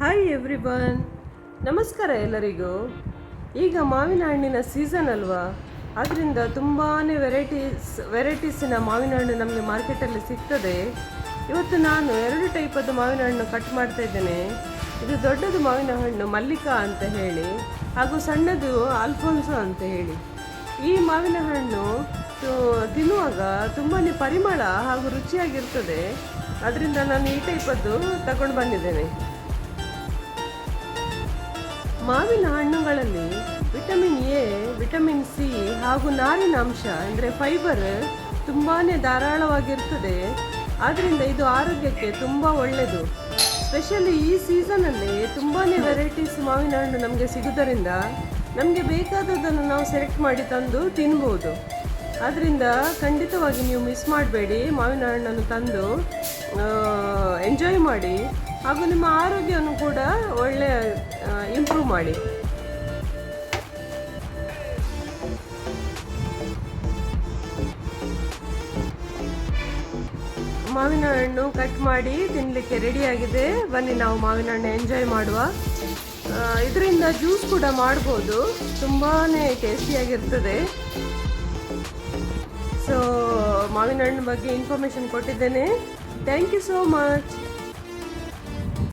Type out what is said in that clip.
Hi everyone, ನಮಸ್ಕಾರ ಎಲ್ಲರಿಗೂ. ಈಗ ಮಾವಿನ ಹಣ್ಣಿನ ಸೀಸನ್ ಅಲ್ವಾ, ಅದರಿಂದ ತುಂಬಾ ವೆರೈಟೀಸಿನ ಮಾವಿನ ಹಣ್ಣು ನಮಗೆ ಮಾರ್ಕೆಟಲ್ಲಿ ಸಿಗ್ತದೆ. ಇವತ್ತು ನಾನು 2 ಟೈಪದ್ದು ಮಾವಿನ ಹಣ್ಣು ಕಟ್ ಮಾಡ್ತಾ ಇದ್ದೇನೆ. ಇದು ದೊಡ್ಡದು ಮಾವಿನ ಹಣ್ಣು ಮಲ್ಲಿಕಾ ಅಂತ ಹೇಳಿ, ಹಾಗೂ ಸಣ್ಣದು ಆಲ್ಫೋನ್ಸೋ ಅಂತ ಹೇಳಿ. ಈ ಮಾವಿನ ಹಣ್ಣು ತಿನ್ನುವಾಗ ತುಂಬಾ ಪರಿಮಳ ಹಾಗೂ ರುಚಿಯಾಗಿರ್ತದೆ. ಅದರಿಂದ ನಾನು ಈ ಟೈಪದ್ದು ತಗೊಂಡು ಬಂದಿದ್ದೇನೆ. ಮಾವಿನ ಹಣ್ಣುಗಳಲ್ಲಿ ವಿಟಮಿನ್ ಎ, ವಿಟಮಿನ್ ಸಿ ಹಾಗೂ ನಾರಿನಾಂಶ ಅಂದರೆ ಫೈಬರ್ ತುಂಬಾ ಧಾರಾಳವಾಗಿರ್ತದೆ. ಆದ್ದರಿಂದ ಇದು ಆರೋಗ್ಯಕ್ಕೆ ತುಂಬ ಒಳ್ಳೆಯದು. ಸ್ಪೆಷಲಿ ಈ ಸೀಸನಲ್ಲಿ ತುಂಬಾ ವೆರೈಟೀಸ್ ಮಾವಿನ ಹಣ್ಣು ನಮಗೆ ಸಿಗೋದರಿಂದ ನಮಗೆ ಬೇಕಾದದನ್ನು ನಾವು ಸೆಲೆಕ್ಟ್ ಮಾಡಿ ತಂದು ತಿನ್ಬೋದು. ಆದ್ದರಿಂದ ಖಂಡಿತವಾಗಿ ನೀವು ಮಿಸ್ ಮಾಡಬೇಡಿ. ಮಾವಿನ ಹಣ್ಣನ್ನು ತಂದು ಎಂಜಾಯ್ ಮಾಡಿ, ಹಾಗೂ ನಿಮ್ಮ ಆರೋಗ್ಯವನ್ನು ಕೂಡ ಒಳ್ಳೆ ಇಂಪ್ರೂವ್ ಮಾಡಿ. ಮಾವಿನ ಹಣ್ಣು ಕಟ್ ಮಾಡಿ ತಿನ್ನಲಿಕ್ಕೆ ರೆಡಿಯಾಗಿದೆ. ಬನ್ನಿ ನಾವು ಮಾವಿನ ಹಣ್ಣು ಎಂಜಾಯ್ ಮಾಡುವ. ಇದರಿಂದ ಜ್ಯೂಸ್ ಕೂಡ ಮಾಡ್ಬೋದು, ತುಂಬಾ ಟೇಸ್ಟಿಯಾಗಿರ್ತದೆ. ಸೊ ಮಾವಿನ ಹಣ್ಣು ಬಗ್ಗೆ ಇನ್ಫಾರ್ಮೇಷನ್ ಕೊಟ್ಟಿದ್ದೇನೆ. Thank you so much.